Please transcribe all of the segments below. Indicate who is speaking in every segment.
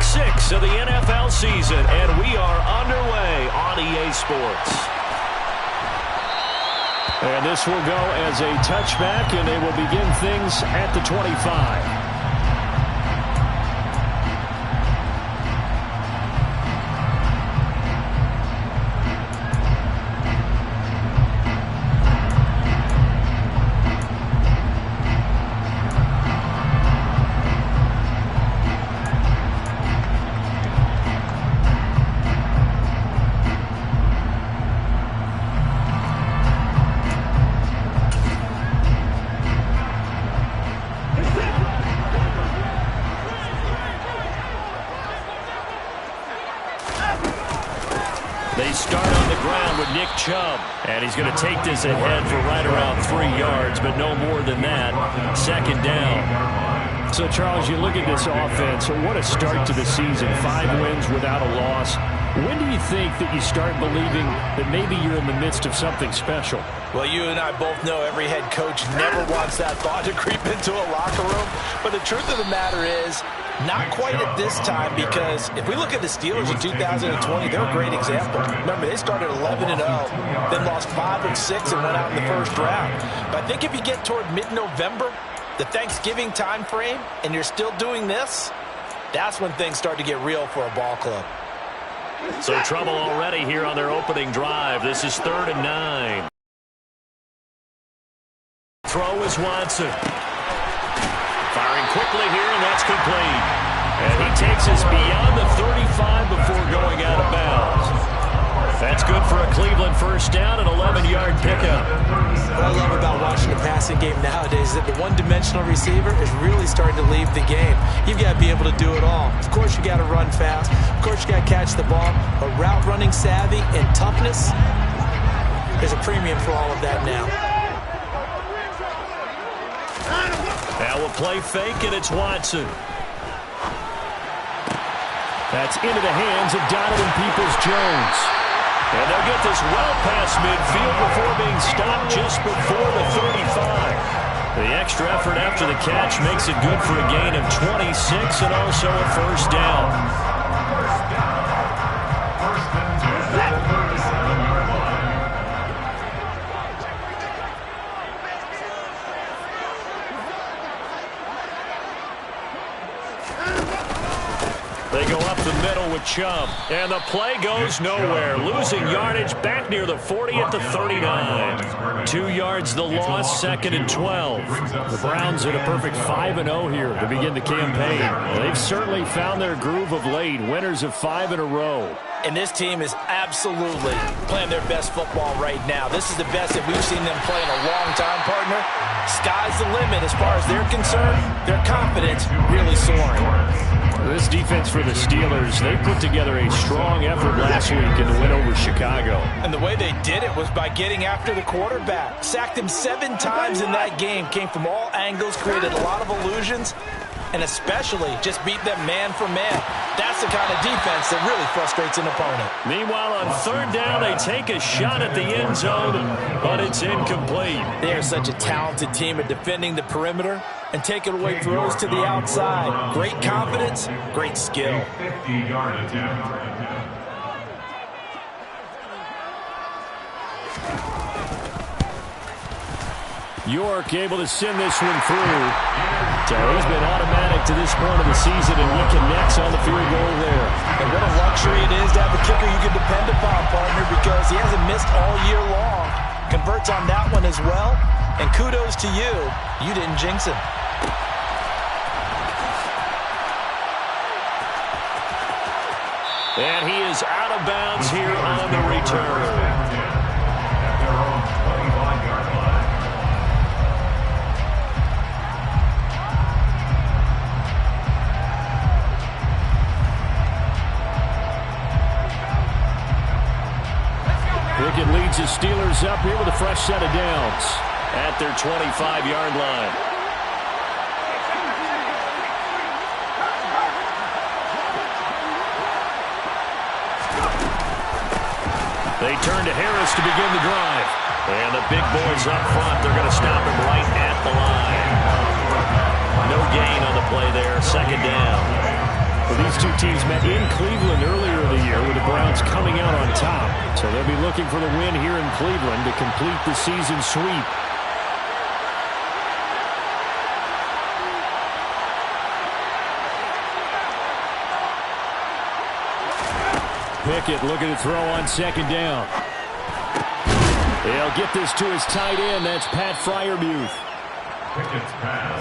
Speaker 1: 6 of the NFL season, and we are underway on EA Sports. And this will go as a touchback, and they will begin things at the 25. They start on the ground with Nick Chubb. And he's going to take this ahead for right around 3 yards, but no more than that. Second down. So, Charles, you look at this offense. What a start to the season. 5 wins without a loss. When do you think that you start believing that maybe you're in the midst of something special?
Speaker 2: Well, you and I both know every head coach never wants that thought to creep into a locker room. But the truth of the matter is, not quite at this time, because if we look at the Steelers in 2020, they're a great example. Remember, they started 11-0, then lost 5 of 6 and went out in the first round. But I think if you get toward mid-November, the Thanksgiving time frame, and you're still doing this, that's when things start to get real for a ball club.
Speaker 1: So trouble already here on their opening drive. This is 3rd and 9. Throw is Watson. Firing quickly here, and that's complete. And he takes us beyond the 35 before going out of bounds. That's good for a Cleveland first down, an 11-yard pickup.
Speaker 2: What I love about watching the passing game nowadays is that the one-dimensional receiver is really starting to leave the game. You've got to be able to do it all. Of course, you got to run fast. Of course, you got to catch the ball. But route running savvy and toughness, there's a premium for all of that now.
Speaker 1: Now we'll play fake, and it's Watson. That's into the hands of Donovan Peoples-Jones. And they'll get this well past midfield before being stopped just before the 35. The extra effort after the catch makes it good for a gain of 26 and also a first down. They go up the middle with Chubb, and the play goes nowhere. Losing yardage back near the 40 at the 39. 2 yards the loss, 2nd and 12. The Browns at a perfect 5-0 here to begin the campaign. They've certainly found their groove of late, winners of 5 in a row.
Speaker 2: And this team is absolutely playing their best football right now. This is the best that we've seen them play in a long time, partner. Sky's the limit as far as they're concerned. Their confidence really soaring.
Speaker 1: This defense for the Steelers, they put together a strong effort last week in the win over Chicago.
Speaker 2: And the way they did it was by getting after the quarterback. Sacked him 7 times in that game. Came from all angles, created a lot of illusions, and especially just beat them man for man. That's the kind of defense that really frustrates an opponent.
Speaker 1: Meanwhile, on 3rd down, they take a shot at the end zone, but it's incomplete.
Speaker 2: They are such a talented team at defending the perimeter and taking away throws to the outside. Great confidence, great skill.
Speaker 3: 50-yard attempt.
Speaker 1: York able to send this one through. So he's been automatic to this point of the season, and he connects on the field goal there.
Speaker 2: And what a luxury it is to have a kicker you can depend upon, partner, because he hasn't missed all year long. Converts on that one as well. And kudos to you. You didn't jinx him.
Speaker 1: And he is out of bounds here on the return. Pickett leads his Steelers up here with a fresh set of downs at their 25-yard line. They turn to Harris to begin the drive. And the big boys up front, they're going to stop him right at the line. No gain on the play there, 2nd down. Well, these two teams met in Cleveland earlier in the year with the Browns coming out on top. So they'll be looking for the win here in Cleveland to complete the season sweep. Pickett looking to throw on second down. They'll get this to his tight end. That's Pat Freiermuth.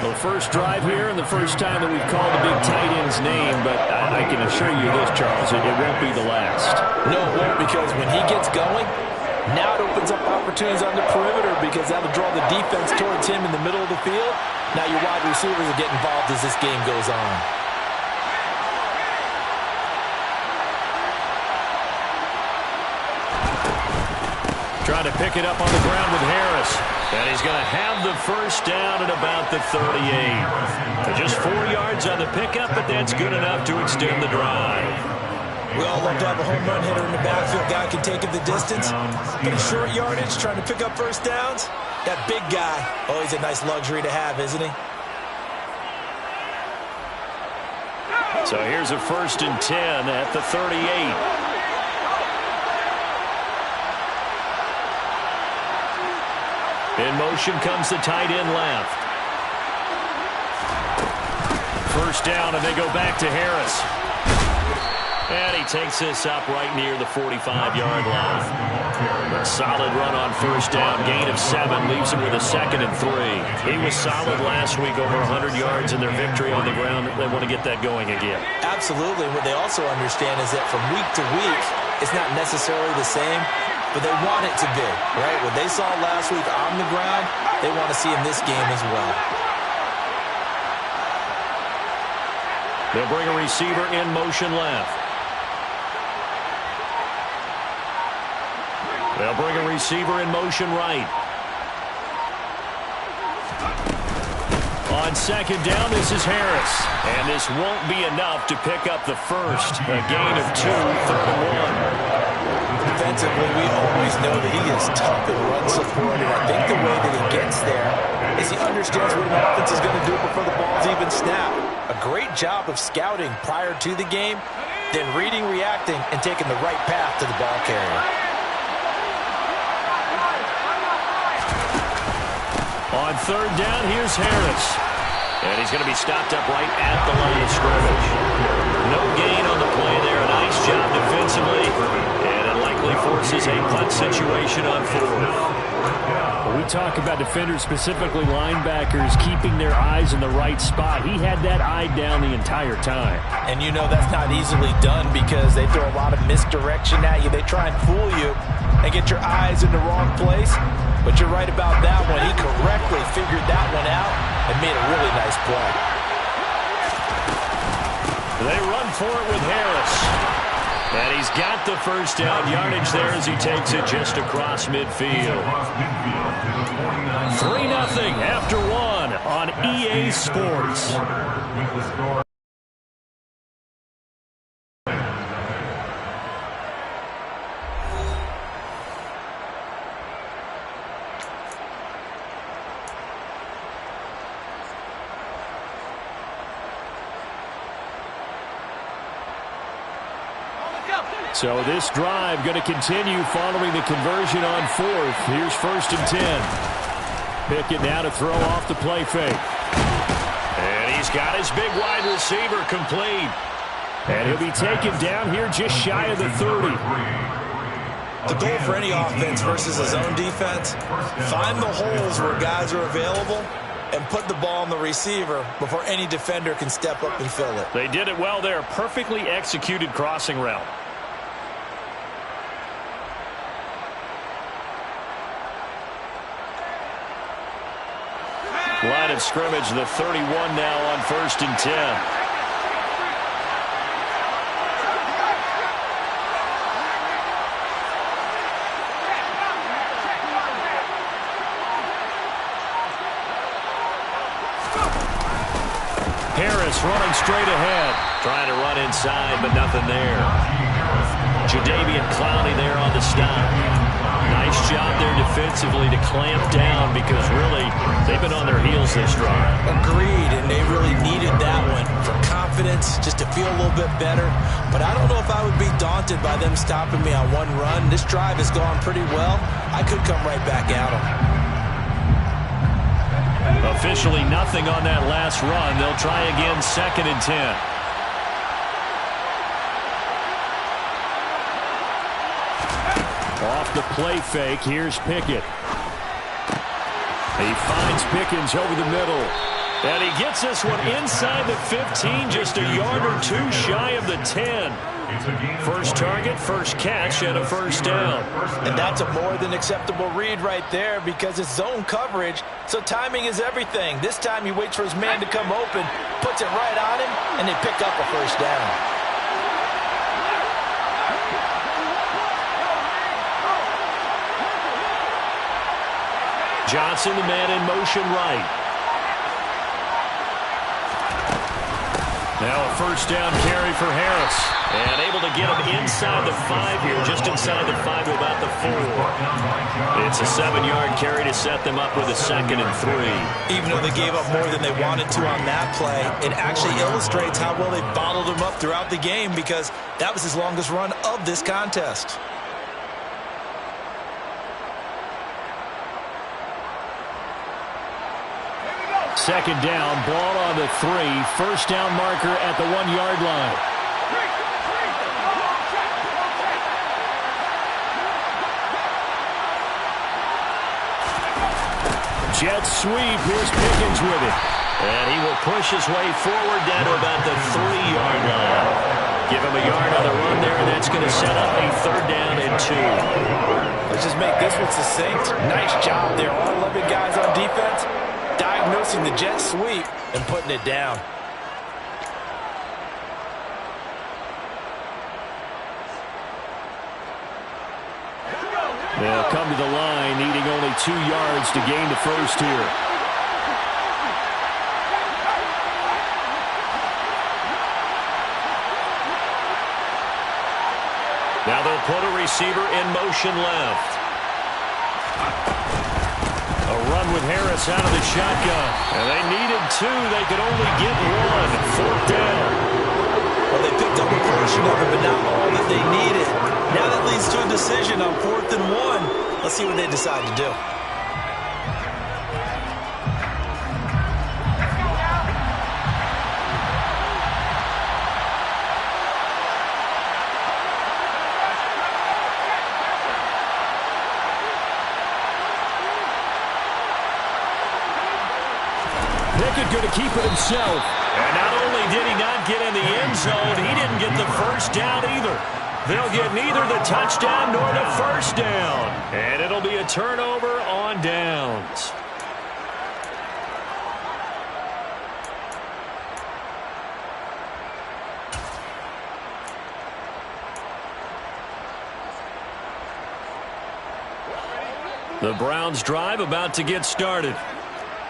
Speaker 1: The first drive here and the first time that we've called the big tight end's name, but I can assure you this, Charles, it won't be the last.
Speaker 2: No, it won't, because when he gets going, now it opens up opportunities on the perimeter because that'll draw the defense towards him in the middle of the field. Now your wide receivers will get involved as this game goes on.
Speaker 1: Trying to pick it up on the ground with Harris. And he's going to have the first down at about the 38. Just 4 yards on the pickup, but that's good enough to extend the drive.
Speaker 2: We all love to have a home run hitter in the backfield. Guy can take it the distance. But in short yardage, trying to pick up first downs, that big guy, always a nice luxury to have, isn't he?
Speaker 1: So here's a 1st and 10 at the 38. In motion comes the tight end left. First down, and they go back to Harris. And he takes this up right near the 45-yard line. A solid run on first down. Gain of 7 leaves him with a 2nd and 3. He was solid last week, over 100 yards in their victory on the ground. They want to get that going again.
Speaker 2: Absolutely. What they also understand is that from week to week, it's not necessarily the same, but they want it to be, right? What they saw last week on the ground, they want to see in this game as well.
Speaker 1: They'll bring a receiver in motion left. They'll bring a receiver in motion right. On second down, this is Harris. And this won't be enough to pick up the first. A gain of 2, 3rd and 1.
Speaker 2: Defensively, we always know that he is tough in run support, and I think the way that he gets there is he understands what an offense is going to do before the ball's even snapped. A great job of scouting prior to the game, then reading, reacting, and taking the right path to the ball carrier.
Speaker 1: On third down, here's Harris. And he's going to be stopped up right at the line of scrimmage. No gain on the play there. A nice job defensively. And it likely forces a punt situation on 4th. We talk about defenders, specifically linebackers, keeping their eyes in the right spot. He had that eye down the entire time.
Speaker 2: And you know that's not easily done because they throw a lot of misdirection at you. They try and fool you and get your eyes in the wrong place. But you're right about that one. He correctly figured that one out and made a really nice play.
Speaker 1: They run for it with Harris. And he's got the first down yardage there as he takes it just across midfield. 3-0 after 1 on EA Sports. So this drive going to continue following the conversion on 4th. Here's 1st and 10. Pickett now to throw off the play fake. And he's got his big wide receiver complete. And he'll be taken down here just shy of the 30.
Speaker 2: The goal for any offense versus his own defense, find the holes where guys are available and put the ball on the receiver before any defender can step up and fill it.
Speaker 1: They did it well there. Perfectly executed crossing route. Line of scrimmage, the 31 now on 1st and 10. Harris running straight ahead. Trying to run inside, but nothing there. Jadeveon Clowney there on the stop. Nice job there defensively to clamp down because really they've been on their heels this drive.
Speaker 2: Agreed, and they really needed that one for confidence, just to feel a little bit better. But I don't know if I would be daunted by them stopping me on one run. This drive has gone pretty well. I could come right back at them.
Speaker 1: Officially nothing on that last run. They'll try again, 2nd and 10. Off the play fake, here's Pickett. He finds Pickens over the middle. And he gets this one inside the 15, just a yard or two shy of the 10. First target, first catch, and a first down.
Speaker 2: And that's a more than acceptable read right there because it's zone coverage, so timing is everything. This time he waits for his man to come open, puts it right on him, and they pick up a first down.
Speaker 1: Johnson, the man in motion right. Now a first down carry for Harris. And able to get him inside the 5 here, just inside the 5 to about the 4. It's a 7-yard carry to set them up with a 2nd and 3.
Speaker 2: Even though they gave up more than they wanted to on that play, it actually illustrates how well they bottled him up throughout the game because that was his longest run of this contest.
Speaker 1: Second down, ball on the 3. First down marker at the 1-yard line. Jet sweep. Here's Pickens with it. And he will push his way forward down to about the 3-yard line. Give him a yard on the run there, and that's going to set up a 3rd down and 2.
Speaker 2: Let's just make this one succinct. Nice job there. All 11 guys on defense diagnosing the jet sweep and putting it down.
Speaker 1: They'll come to the line, needing only 2 yards to gain the first here. Now they'll put a receiver in motion left. A run with Harris out of the shotgun. And they needed 2. They could only get 1. 4th down.
Speaker 2: Well, they picked up a portion of it, but not all that they needed. Now that leads to a decision on 4th and 1. Let's see what they decide to do.
Speaker 1: Pickett going to keep it himself. And not only did he not get in the end zone, he didn't get the first down either. They'll get neither the touchdown nor the first down. And it'll be a turnover on downs. The Browns drive about to get started.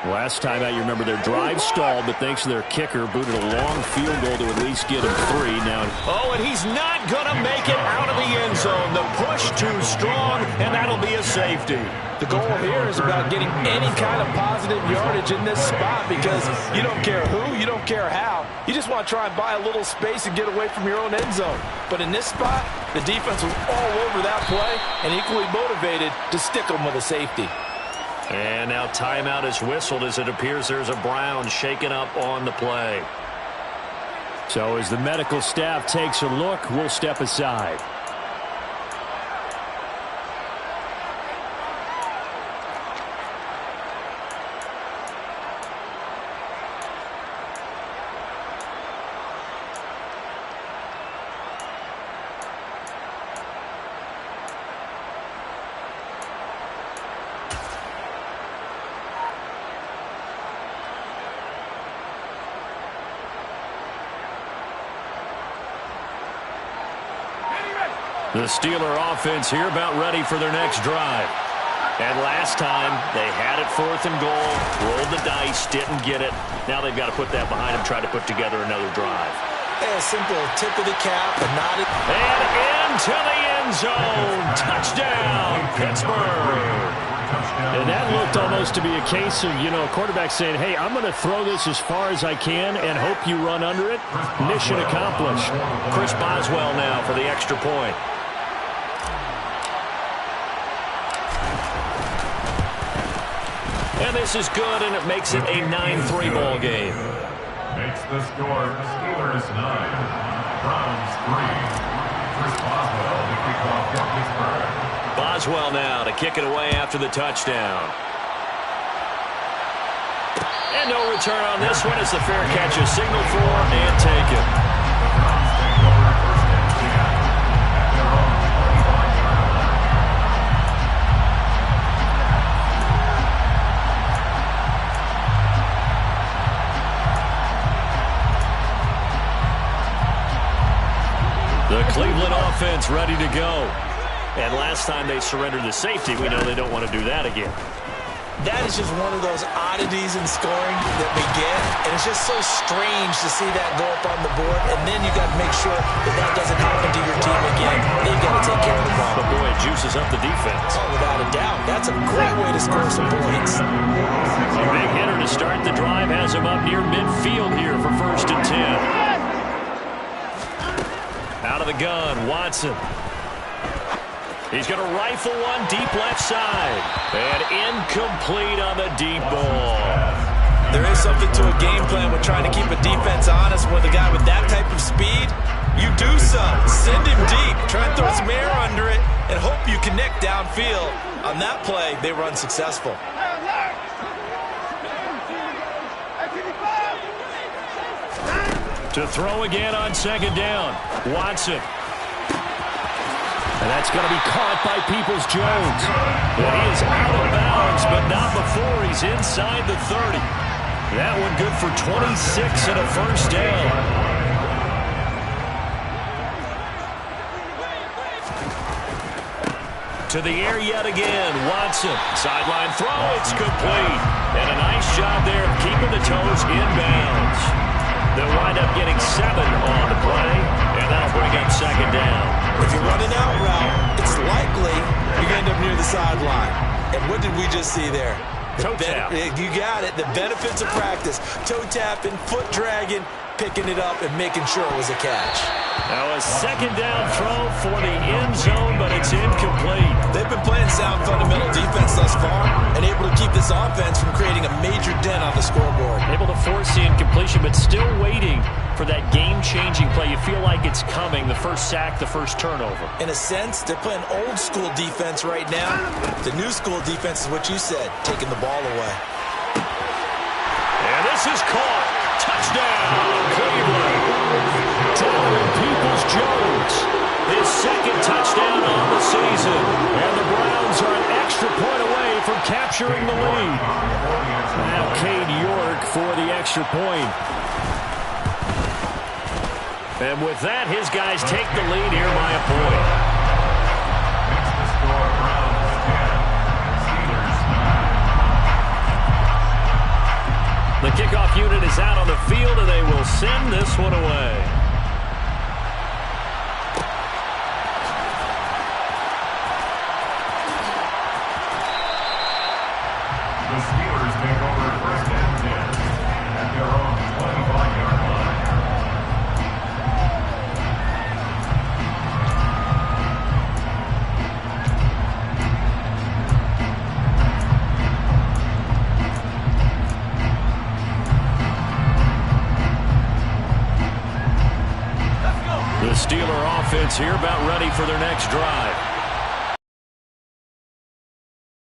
Speaker 1: Last time out, you remember their drive stalled, but thanks to their kicker, booted a long field goal to at least get him 3. Now, and he's not going to make it out of the end zone. The push too strong, and that'll be a safety.
Speaker 2: The goal here is about getting any kind of positive yardage in this spot because you don't care who, you don't care how. You just want to try and buy a little space and get away from your own end zone. But in this spot, the defense was all over that play and equally motivated to stick them with a safety.
Speaker 1: And now timeout is whistled as it appears there's a Brown shaken up on the play. So as the medical staff takes a look, we'll step aside. The Steeler offense here about ready for their next drive. And last time, they had it 4th and goal, rolled the dice, didn't get it. Now they've got to put that behind them, try to put together another drive.
Speaker 2: A simple tip of the cap, a nod.
Speaker 1: And into the end end zone. Touchdown, Pittsburgh. And that looked almost to be a case of, a quarterback saying, hey, I'm going to throw this as far as I can and hope you run under it. Mission accomplished. Chris Boswell now for the extra point. And this is good, and it makes it a 9-3 ball game.
Speaker 3: Makes the score Steelers 9, Browns 3. Chris Boswell to kick off for Pittsburgh.
Speaker 1: Boswell now to kick it away after the touchdown. And no return on this one as the fair catch is signaled for and taken. The Cleveland offense ready to go. And last time they surrendered the safety, we know they don't want to do that again.
Speaker 2: That is just one of those oddities in scoring that we get, and it's just so strange to see that go up on the board, and then you got to make sure that that doesn't happen to your team again. They've got to take care of the ball.
Speaker 1: But boy, it juices up the defense.
Speaker 2: Oh, without a doubt. That's a great way to score some points.
Speaker 1: A big hitter to start the drive has him up near midfield here for 1st and 10. Out of the gun, Watson. He's going to rifle one deep left side. And incomplete on the deep ball.
Speaker 2: There is something to a game plan with trying to keep a defense honest with a guy with that type of speed. You do some. Send him deep. Try and throw some air under it and hope you connect downfield. On that play, they were unsuccessful.
Speaker 1: To throw again on 2nd down. Watson. And that's going to be caught by Peoples-Jones. Well, he is out of bounds, but not before he's inside the 30. That one good for 26 and a 1st down. To the air yet again. Watson. Sideline throw. It's complete. And a nice job there of keeping the toes in bounds. They'll wind up getting 7 on the play, and that'll bring up 2nd down.
Speaker 2: If you're running out route, it's likely you're going to end up near the sideline. And what did we just see there?
Speaker 1: Toe tap.
Speaker 2: You got it. The benefits of practice. Toe tapping, foot dragging, picking it up, and making sure it was a catch.
Speaker 1: Now a 2nd down throw for the end zone, but it's incomplete.
Speaker 2: They've been playing sound fundamental defense thus far and able to keep this offense from creating a major dent on the scoreboard.
Speaker 1: Able to force the incompletion, but still waiting for that game-changing play. You feel like it's coming, the first sack, the first turnover.
Speaker 2: In a sense, they're playing old-school defense right now. The new-school defense is what you said, taking the ball away.
Speaker 1: And this is caught. Touchdown, Cleveland. Donovan Peoples-Jones, his 2nd touchdown on the season. And the Browns are an extra point away from capturing the lead. Now Cade York for the extra point. And with that, his guys take the lead here by a point.
Speaker 3: Makes the score Browns 10, Steelers 9.
Speaker 1: The kickoff unit is out on the field, and they will send this one away.
Speaker 3: The Steelers take over 1st and 10 at their own 25-yard line.
Speaker 1: The Steeler offense here about ready for their next drive.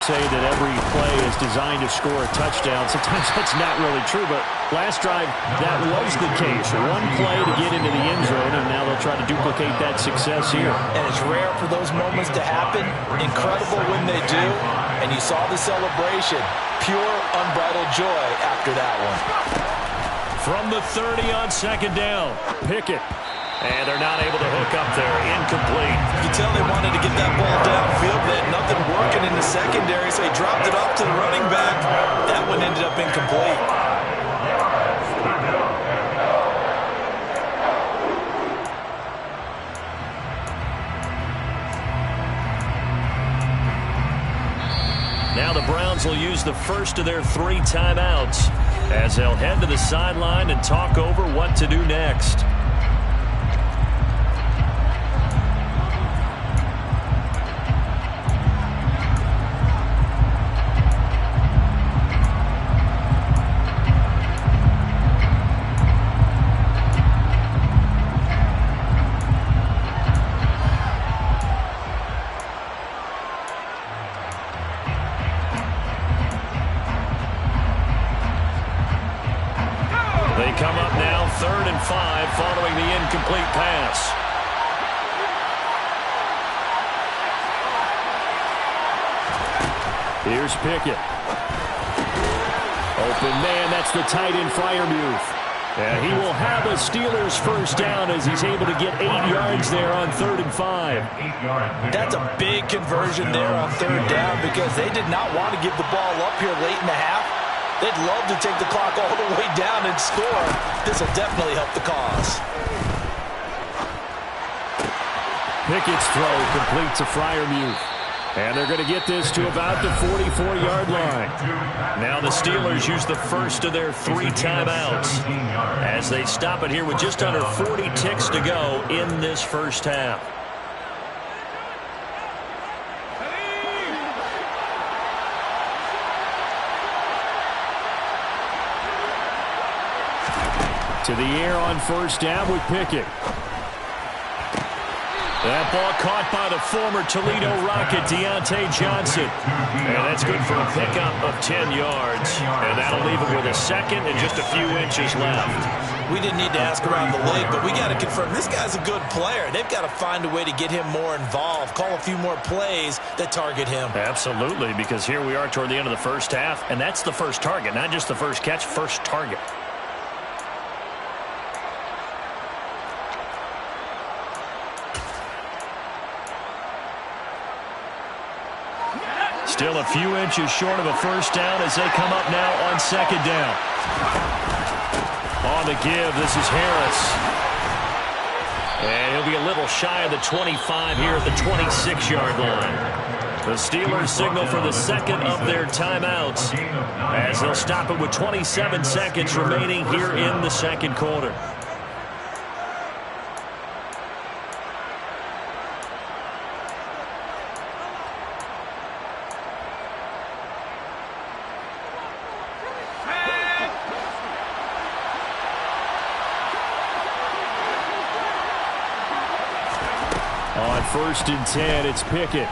Speaker 1: Say that every play is designed to score a touchdown. Sometimes that's not really true, but last drive, that was the case. One play to get into the end zone, and now they'll try to duplicate that success here.
Speaker 2: And it's rare for those moments to happen. Incredible when they do. And you saw the celebration. Pure, unbridled joy after that one.
Speaker 1: From the 30 on 2nd down, Pickett. And they're not able to hook up there. Incomplete.
Speaker 2: You tell they wanted to get that ball downfield. They had nothing working in the secondary, so he dropped it off to the running back. That one ended up incomplete.
Speaker 1: Now the Browns will use the first of their 3 timeouts as they'll head to the sideline and talk over what to do next. They come up now 3rd and 5 following the incomplete pass. Here's Pickett. Open man, that's the tight end Freiermuth. And he will have a Steelers first down as he's able to get 8 yards there on 3rd and 5.
Speaker 2: That's a big conversion there on 3rd down because they did not want to give the ball up here late in the half. They'd love to take the clock all the way down and score. This will definitely help the cause.
Speaker 1: Pickett's throw complete to Freiermuth. And they're going to get this to about the 44-yard line. Now the Steelers use the first of their 3 timeouts as they stop it here with just under 40 ticks to go in this first half. To the air on first down with Pickett. That ball caught by the former Toledo Rocket, Deontay Johnson. And that's good for a pickup of 10 yards. And that'll leave him with a second and just a few inches left.
Speaker 2: We didn't need to ask around the league, but we got to confirm this guy's a good player. They've got to find a way to get him more involved, call a few more plays that target him.
Speaker 1: Absolutely, because here we are toward the end of the first half, and that's the first target, not just the first catch, first target. Still a few inches short of a first down as they come up now on 2nd down. On the give, this is Harris. And he'll be a little shy of the 25 here at the 26-yard line. The Steelers signal for the second of their timeouts as they'll stop it with 27 seconds remaining here in the second quarter. On 1st and 10, it's Pickett.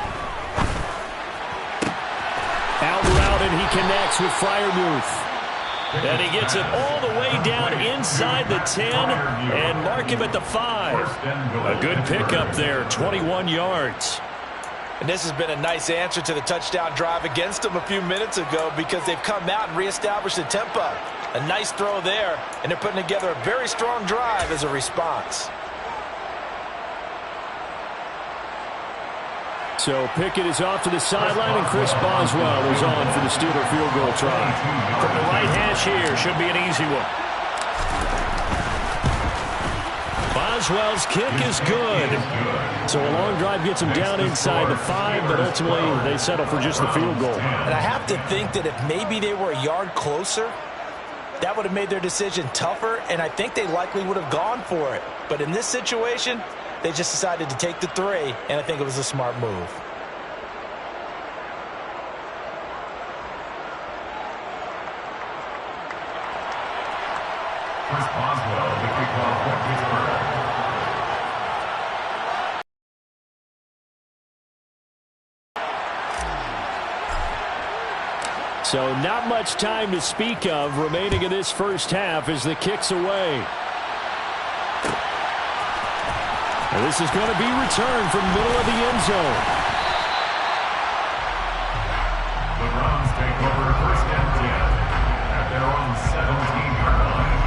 Speaker 1: Out route, and he connects with Freiermuth. And he gets it all the way down inside the 10 and mark him at the 5. A good pickup there, 21 yards.
Speaker 2: And this has been a nice answer to the touchdown drive against them a few minutes ago because they've come out and reestablished the tempo. A nice throw there, and they're putting together a very strong drive as a response.
Speaker 1: So Pickett is off to the sideline, and Chris Boswell is on for the Steeler field goal try. From the right hash here, should be an easy one. Boswell's kick is good. So a long drive gets him down inside the 5, but ultimately they settle for just the field goal.
Speaker 2: And I have to think that if maybe they were a yard closer, that would have made their decision tougher, and I think they likely would have gone for it. But in this situation, they just decided to take the 3, and I think it was a smart move.
Speaker 3: Chris Boswell, the kickoff for Pittsburgh.
Speaker 1: So not much time to speak of remaining in this first half as the kick's away. And this is going to be returned from middle of the end zone.
Speaker 3: The Browns take over 1st and 10 at their own 17-yard line.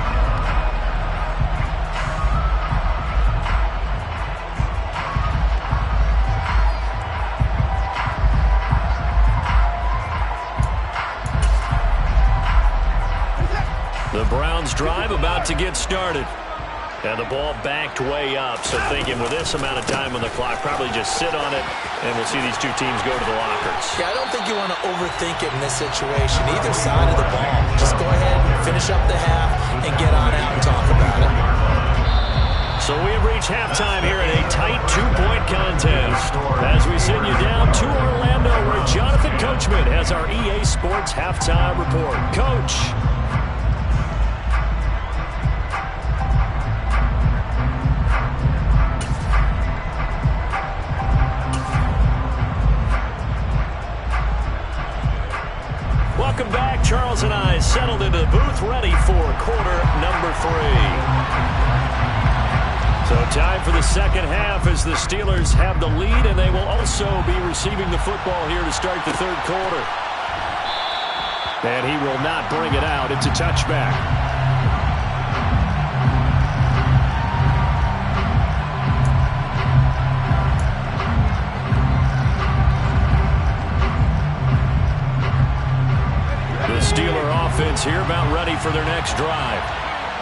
Speaker 1: The Browns drive about to get started. And the ball backed way up, so thinking with this amount of time on the clock, probably just sit on it, and we'll see these two teams go to the lockers.
Speaker 2: Yeah, I don't think you want to overthink it in this situation. Either side of the ball. Just go ahead and finish up the half and get on out and talk about it.
Speaker 1: So we have reached halftime here in a tight two-point contest. As we send you down to Orlando, where Jonathan Coachman has our EA Sports halftime report. Coach. Welcome back. Charles and I settled into the booth, ready for quarter number 3. So time for the second half as the Steelers have the lead, and they will also be receiving the football here to start the third quarter. And he will not bring it out. It's a touchback. The Steeler offense here about ready for their next drive.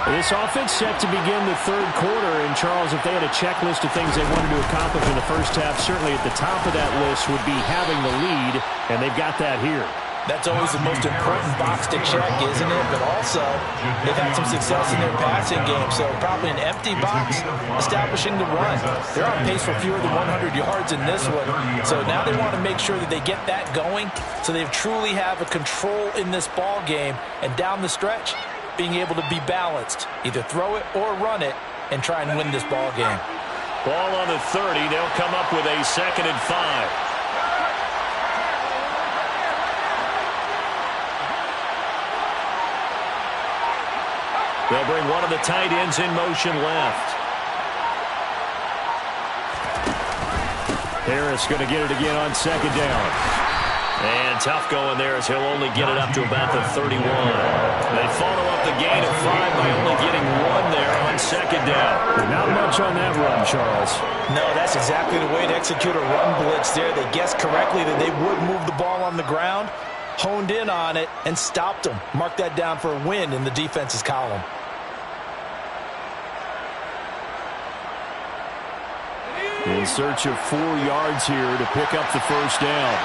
Speaker 1: This offense set to begin the third quarter, and Charles, if they had a checklist of things they wanted to accomplish in the first half, certainly at the top of that list would be having the lead, and they've got that here.
Speaker 2: That's always the most important box to check, isn't it? But also, they've had some success in their passing game, so probably an empty box establishing the run. They're on pace for fewer than 100 yards in this one, so now they want to make sure that they get that going so they truly have a control in this ball game, and down the stretch, being able to be balanced, either throw it or run it, and try and win this ball game.
Speaker 1: Ball on the 30. They'll come up with a 2nd and 5. They'll bring one of the tight ends in motion left. Harris going to get it again on 2nd down. And tough going there as he'll only get it up to about the 31. They follow up the gain of 5 by only getting 1 there on 2nd down. Not much on that run, Charles.
Speaker 2: No, that's exactly the way to execute a run blitz there. They guessed correctly that they would move the ball on the ground, honed in on it, and stopped them. Mark that down for a win in the defense's column.
Speaker 1: In search of 4 yards here to pick up the first down.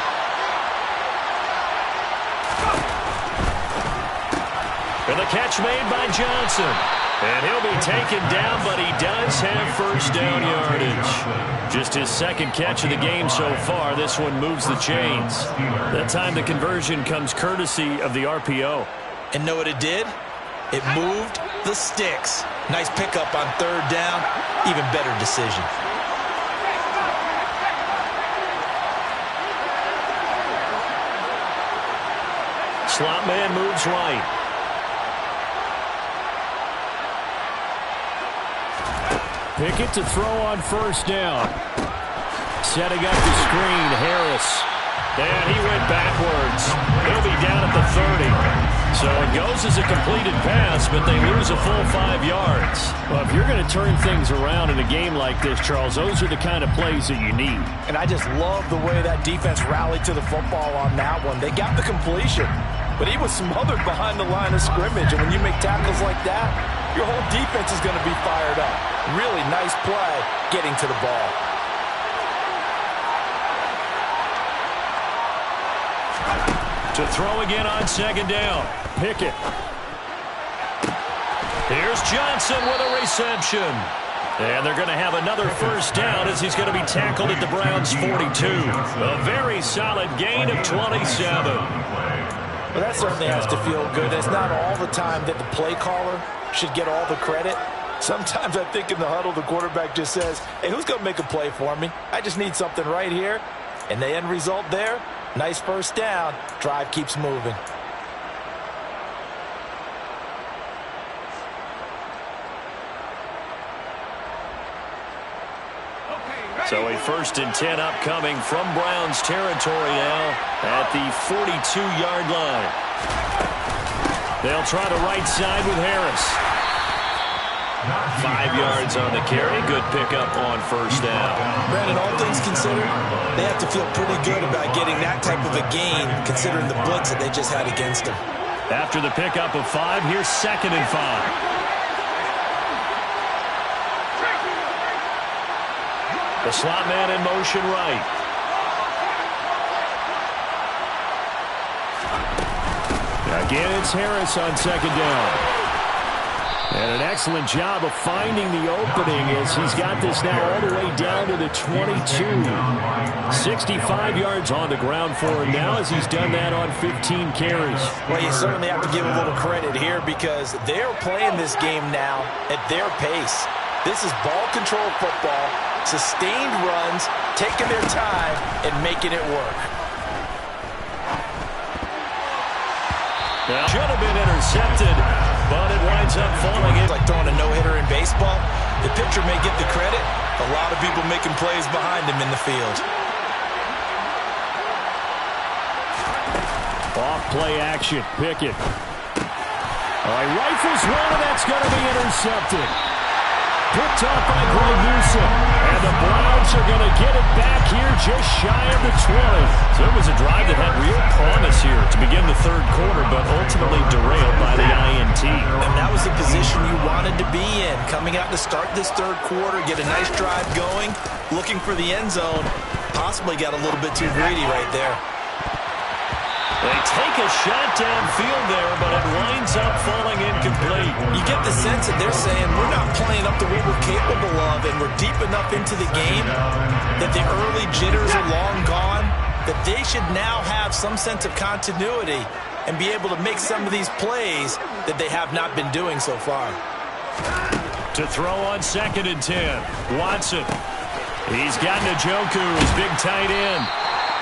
Speaker 1: And the catch made by Johnson. And he'll be taken down, but he does have first down yardage. Just his 2nd catch of the game so far. This one moves the chains. That time the conversion comes courtesy of the RPO.
Speaker 2: And know what it did? It moved the sticks. Nice pickup on 3rd down. Even better decision.
Speaker 1: Slot man moves right. Pickett to throw on first down. Setting up the screen, Harris. And he went backwards. He'll be down at the 30. So it goes as a completed pass, but they lose a full 5 yards. Well, if you're going to turn things around in a game like this, Charles, those are the kind of plays that you need.
Speaker 2: And I just love the way that defense rallied to the football on that one. They got the completion, but he was smothered behind the line of scrimmage. And when you make tackles like that, your whole defense is going to be fired up. Really nice play getting to the ball.
Speaker 1: To throw again on 2nd down. Pickett. Here's Johnson with a reception. And they're going to have another first down as he's going to be tackled at the Browns' 42. A very solid gain of 27.
Speaker 2: Well, that certainly has to feel good. It's not all the time that the play caller should get all the credit. Sometimes I think in the huddle, the quarterback just says, hey, who's going to make a play for me? I just need something right here. And the end result there, nice first down. Drive keeps moving.
Speaker 1: So a 1st and 10 upcoming from Browns territory now at the 42-yard line. They'll try the right side with Harris. 5 yards on the carry. Good pickup on first down.
Speaker 2: Brandon, all things considered, they have to feel pretty good about getting that type of a gain considering the blitz that they just had against them.
Speaker 1: After the pickup of 5, here's 2nd and 5. The slot man in motion right. Again, it's Harris on second down. And an excellent job of finding the opening as he's got this now all the way down to the 22. 65 yards on the ground for him now as he's done that on 15 carries.
Speaker 2: Well, you certainly have to give a little credit here because they're playing this game now at their pace. This is ball control football, sustained runs, taking their time and making it work.
Speaker 1: Well, should have been intercepted, but it winds up falling in.
Speaker 2: Like throwing a no-hitter in baseball. The pitcher may get the credit. A lot of people making plays behind him in the field.
Speaker 1: Off play action. Pickett. All right, rifles one, and that's going to be intercepted. Picked off by Greg Newsome. And the Browns are going to get it back here just shy of the 20. So it was a drive that had real promise here to begin the third quarter, but ultimately derailed by the INT.
Speaker 2: And that was the position you wanted to be in. Coming out to start this third quarter, get a nice drive going, looking for the end zone. Possibly got a little bit too greedy right there.
Speaker 1: They take a shot downfield there, but it winds up falling incomplete.
Speaker 2: You get the sense that they're saying we're not playing up to what we're capable of, and we're deep enough into the game that the early jitters are long gone, that they should now have some sense of continuity and be able to make some of these plays that they have not been doing so far.
Speaker 1: To throw on 2nd and 10, Watson. He's got Njoku, his big tight end.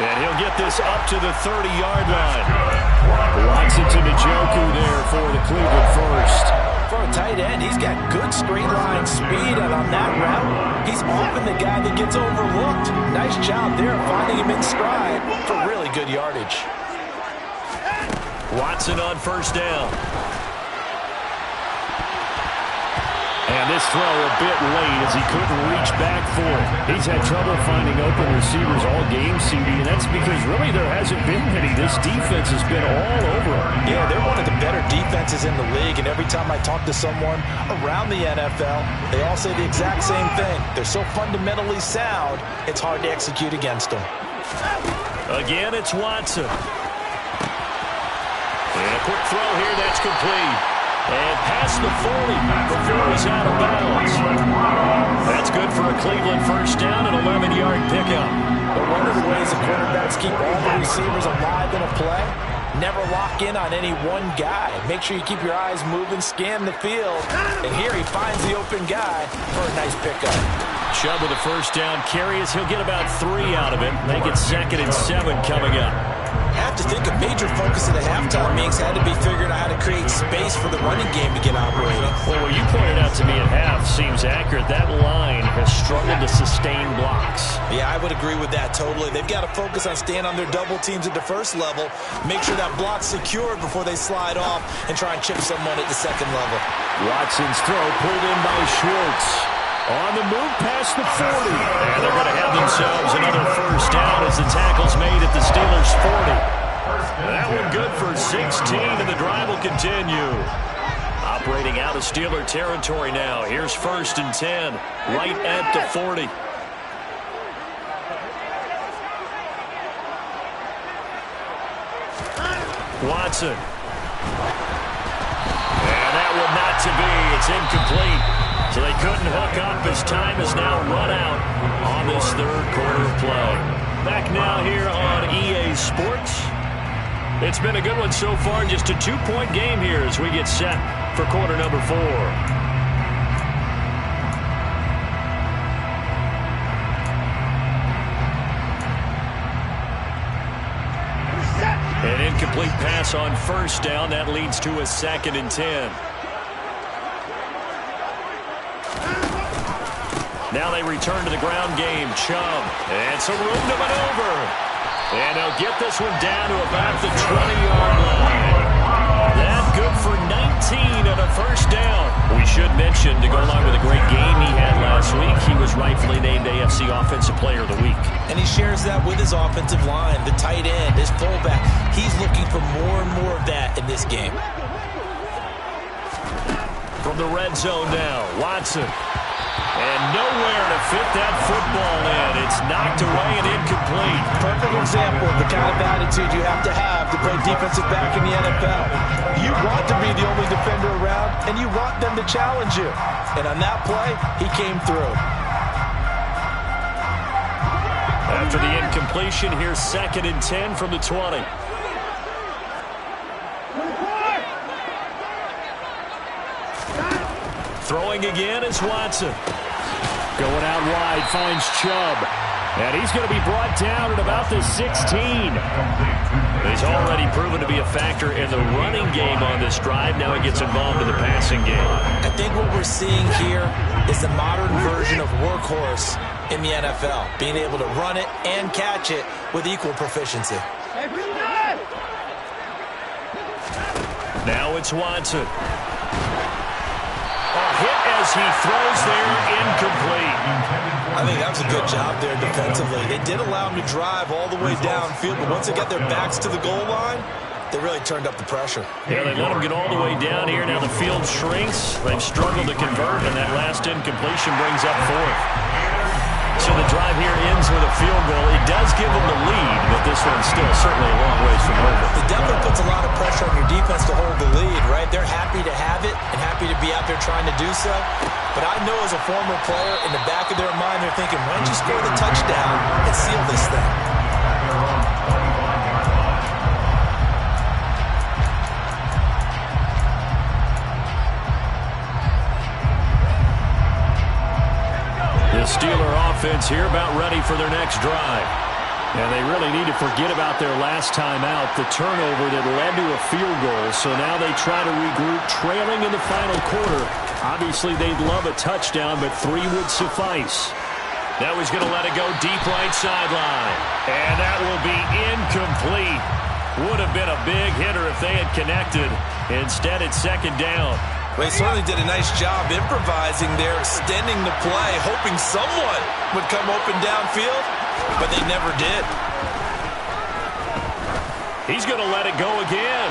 Speaker 1: And he'll get this up to the 30-yard line. Watson to Njoku there for the Cleveland first.
Speaker 2: For a tight end, he's got good straight line speed, and on that route, he's often the guy that gets overlooked. Nice job there finding him in stride for really good yardage.
Speaker 1: Watson on first down. And this throw a bit late as he couldn't reach back for it. He's had trouble finding open receivers all game, CD, and that's because really there hasn't been many. This defense has been all over him.
Speaker 2: Yeah, they're one of the better defenses in the league, and every time I talk to someone around the NFL, they all say the exact same thing. They're so fundamentally sound, it's hard to execute against them.
Speaker 1: Again, it's Watson. And a quick throw here, that's complete. And past the 40 before he's out of bounds. That's good for a Cleveland first down and 11-yard pickup.
Speaker 2: But one of the ways the quarterbacks keep all the receivers alive in a play, never lock in on any one guy. Make sure you keep your eyes moving, scan the field. And here he finds the open guy for a nice pickup.
Speaker 1: Chubb with a first down carry as he'll get about 3 out of it. Make it 2nd and 7 coming up.
Speaker 2: I have to think a major focus of the halftime meetings had to be figuring out how to create space for the running game to get operating.
Speaker 1: Well, what you pointed out to me at half seems accurate. That line has struggled to sustain blocks.
Speaker 2: Yeah, I would agree with that totally. They've got to focus on staying on their double teams at the first level, make sure that block's secured before they slide off and try and chip someone at the second level.
Speaker 1: Watson's throw pulled in by Schwartz. On the move past the 40. And they're going to have themselves another first down as the tackle's made at the Steelers' 40. That one good for 16, and the drive will continue. Operating out of Steeler territory now. Here's 1st and 10, right at the 40. Watson. And that one not to be. It's incomplete. So they couldn't hook up as time is now run out on this third quarter play. Back now here on EA Sports. It's been a good one so far. Just a 2-point game here as we get set for quarter number 4. An incomplete pass on first down. That leads to a 2nd and 10. Now they return to the ground game. Chubb. And some room to maneuver. And they'll get this one down to about the 20-yard line. That good for 19 and a first down. We should mention, to go along with a great game he had last week, he was rightfully named AFC Offensive Player of the Week.
Speaker 2: And he shares that with his offensive line, the tight end, his fullback. He's looking for more and more of that in this game.
Speaker 1: From the red zone now, Watson. And nowhere to fit that football in. It's knocked away and incomplete.
Speaker 2: Perfect example of the kind of attitude you have to play defensive back in the NFL. You want to be the only defender around, and you want them to challenge you. And on that play, he came through.
Speaker 1: After the incompletion, here's 2nd and 10 from the 20. Throwing again is Watson. Going out wide, finds Chubb. And he's going to be brought down at about the 16. He's already proven to be a factor in the running game on this drive. Now he gets involved in the passing game.
Speaker 2: I think what we're seeing here is the modern version of workhorse in the NFL, being able to run it and catch it with equal proficiency.
Speaker 1: Now it's Watson. Hit as he throws there, incomplete.
Speaker 2: I think that was a good job there defensively. They did allow him to drive all the way downfield, but once they got their backs to the goal line, they really turned up the pressure.
Speaker 1: Yeah, they let him get all the way down here. Now the field shrinks. They've struggled to convert, and that last incompletion brings up 4th. So the drive here ends with a field goal. It does give them the lead, but this one's still certainly a long ways from over.
Speaker 2: It definitely puts a lot of pressure on your defense to hold the lead, right? They're happy to have it and happy to be out there trying to do so. But I know as a former player, in the back of their mind, they're thinking, why don't you score the touchdown and seal this thing?
Speaker 1: The Steeler offense here about ready for their next drive. And they really need to forget about their last time out, the turnover that led to a field goal. So now they try to regroup, trailing in the final quarter. Obviously, they'd love a touchdown, but 3 would suffice. Now he's going to let it go deep right sideline. And that will be incomplete. Would have been a big hitter if they had connected. Instead, it's 2nd down.
Speaker 2: Well, he certainly did a nice job improvising there, extending the play, hoping someone would come open downfield, but they never did.
Speaker 1: He's going to let it go again.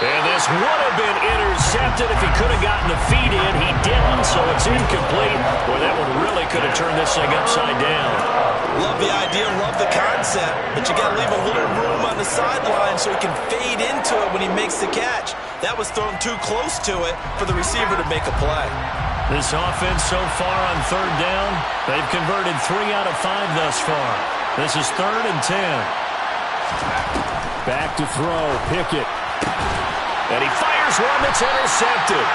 Speaker 1: And this would have been intercepted if he could have gotten the feet in. He didn't, so it's incomplete. Boy, that one really could have turned this thing upside down.
Speaker 2: Love the idea, love the concept, but you got to leave a little room on the sideline so he can fade into it when he makes the catch. That was thrown too close to it for the receiver to make a play.
Speaker 1: This offense so far on 3rd down, they've converted 3 out of 5 thus far. This is 3rd and 10. Back to throw, Pickett. And he fires one that's intercepted.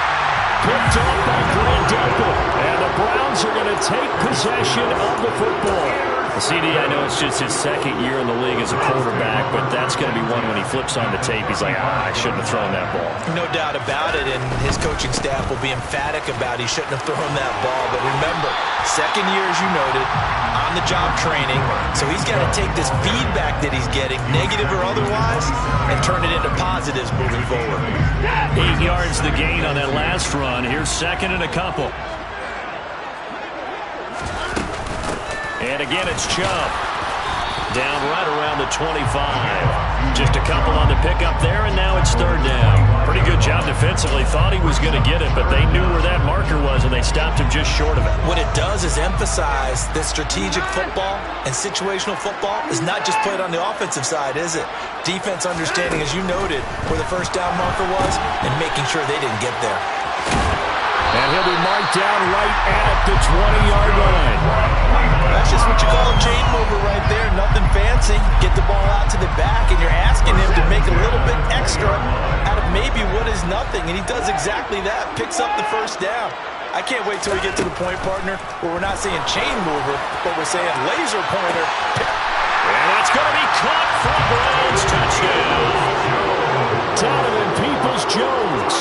Speaker 1: Picked up by Grant Delpit. And the Browns are going to take possession of the football. CD, I know it's just his 2nd year in the league as a quarterback, but that's going to be one when he flips on the tape. He's like, I shouldn't have thrown that ball.
Speaker 2: No doubt about it, and his coaching staff will be emphatic about he shouldn't have thrown that ball. But remember, 2nd year, as you noted, on-the-job training, so he's got to take this feedback that he's getting, negative or otherwise, and turn it into positives moving forward.
Speaker 1: 8 yards the gain on that last run. Here's 2nd and a couple. And again, it's Chubb. Down right around the 25. Just a couple on the pickup there, and now it's 3rd down. Pretty good job defensively. Thought he was going to get it, but they knew where that marker was, and they stopped him just short of it.
Speaker 2: What it does is emphasize that strategic football and situational football is not just played on the offensive side, is it? Defense understanding, as you noted, where the 1st down marker was and making sure they didn't get there.
Speaker 1: And he'll be marked down right at the 20-yard line.
Speaker 2: That's just what you call a chain mover right there. Nothing fancy. Get the ball out to the back, and you're asking him to make a little bit extra out of maybe what is nothing. And he does exactly that. Picks up the 1st down. I can't wait till we get to the point, partner, where we're not saying chain mover, but we're saying laser pointer.
Speaker 1: And that's going to be caught for a Browns touchdown. Donovan Peoples-Jones.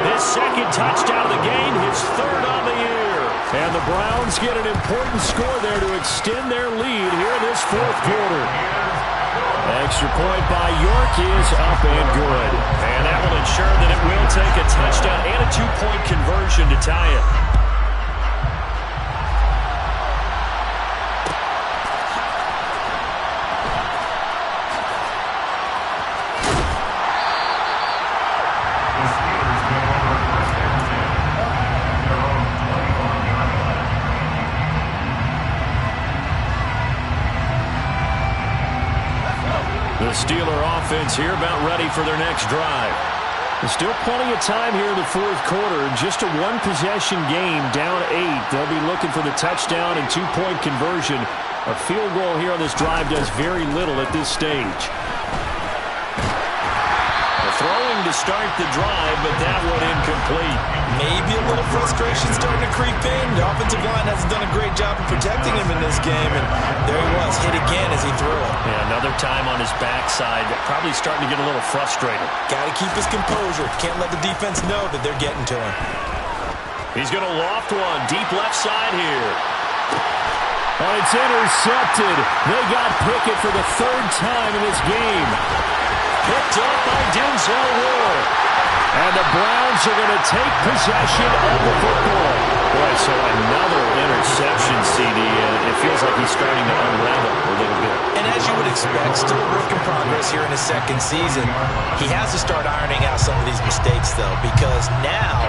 Speaker 1: His 2nd touchdown of the game, his 3rd on the year. And the Browns get an important score there to extend their lead here in this 4th quarter. Extra point by York is up and good. And that will ensure that it will take a touchdown and a 2-point conversion to tie it. The Steeler offense here about ready for their next drive. There's still plenty of time here in the fourth quarter. Just a one-possession game, down 8. They'll be looking for the touchdown and two-point conversion. A field goal here on this drive does very little at this stage. Throwing to start the drive, but that one incomplete.
Speaker 2: Maybe a little frustration starting to creep in. The offensive line hasn't done a great job of protecting him in this game, and there he was, hit again as he threw it.
Speaker 1: Yeah, another time on his backside, probably starting to get a little frustrated.
Speaker 2: Got to keep his composure. Can't let the defense know that they're getting to him.
Speaker 1: He's going to loft one, deep left side here. Oh, it's intercepted. They got Pickett for the third time in this game. Picked up by Denzel Ward. And the Browns are going to take possession of the football. Boy, so another interception, CD, and it feels like he's starting to unravel a little bit.
Speaker 2: And as you would expect, still a work in progress here in his second season. He has to start ironing out some of these mistakes, though, because now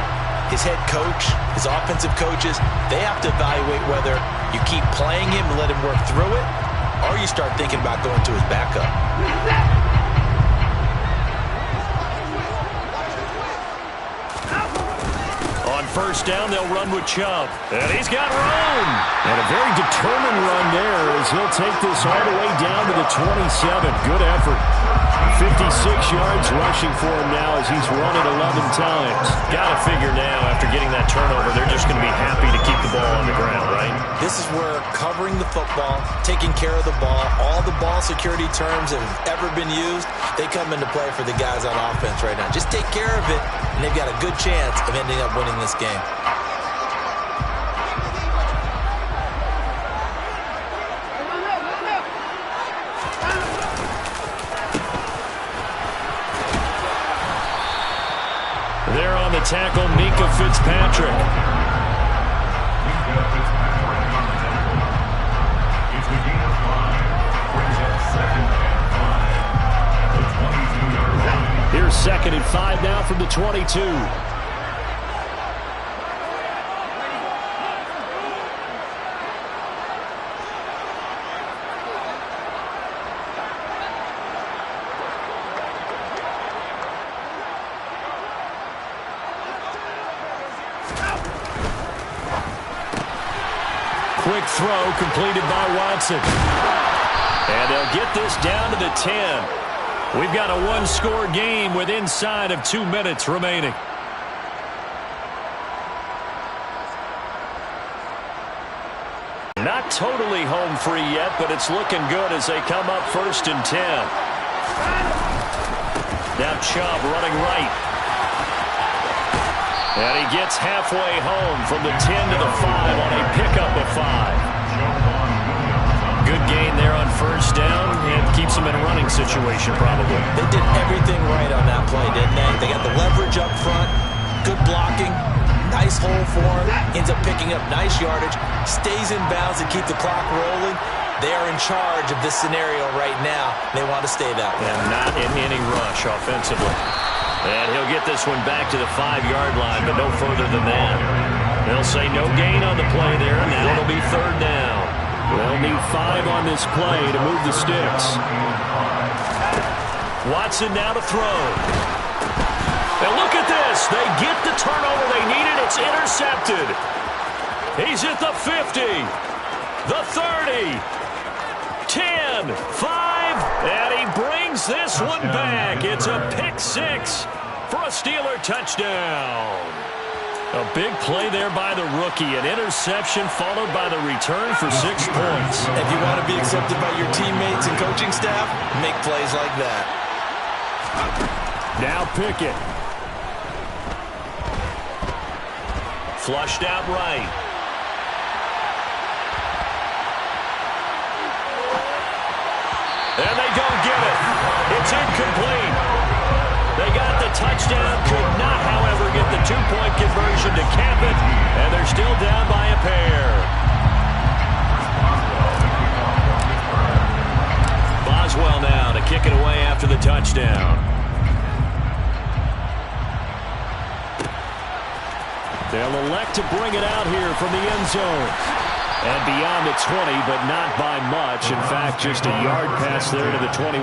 Speaker 2: his head coach, his offensive coaches, they have to evaluate whether you keep playing him and let him work through it, or you start thinking about going to his backup.
Speaker 1: First down, they'll run with Chubb. And he's got room. And a very determined run there as he'll take this all the way down to the 27. Good effort. 56 yards rushing for him now as he's run it 11 times. Got to figure now, after getting that turnover, they're just going to be happy to keep the ball on the ground, right?
Speaker 2: This is where covering the football, taking care of the ball, all the ball security terms that have ever been used, they come into play for the guys on offense right now. Just take care of it, and they've got a good chance of ending up winning this game.
Speaker 1: There on the tackle, Minkah Fitzpatrick.
Speaker 3: Minkah Fitzpatrick on the tackle. It's a gain of 5. Brings up 2nd and 5 at the 22-yard line.
Speaker 1: Here's 2nd and 5 now from the 22. Quick throw completed by Watson. And they'll get this down to the 10. We've got a one-score game with inside of 2 minutes remaining. Not totally home free yet, but it's looking good as they come up 1st and 10. Now Chubb running right. And he gets halfway home from the 10 to the 5 on a pickup of 5. Good gain there on 1st down and keeps him in a running situation probably.
Speaker 2: They did everything right on that play, didn't they? They got the leverage up front, good blocking, nice hole for him, ends up picking up nice yardage, stays in bounds to keep the clock rolling. They are in charge of this scenario right now. They want to stay that way.
Speaker 1: And not in any rush offensively. And he'll get this one back to the 5-yard line, but no further than that. They'll say no gain on the play there, and now it'll be 3rd down. They'll need 5 on this play to move the sticks. Watson now to throw. And look at this. They get the turnover they needed. It's intercepted. He's at the 50, the 30, 10, 5, and he brings this one back. It's a pick-6 for a Steeler touchdown. A big play there by the rookie. An interception followed by the return for 6 points.
Speaker 2: If you want to be accepted by your teammates and coaching staff, make plays like that.
Speaker 1: Now Pickett. Flushed out right. And they don't get it. It's incomplete. They got the touchdown, could not, however, get the 2-point conversion to cap it, and they're still down by a pair. Boswell now to kick it away after the touchdown. They'll elect to bring it out here from the end zone. And beyond the 20, but not by much. In fact, just a yard pass there to the 21.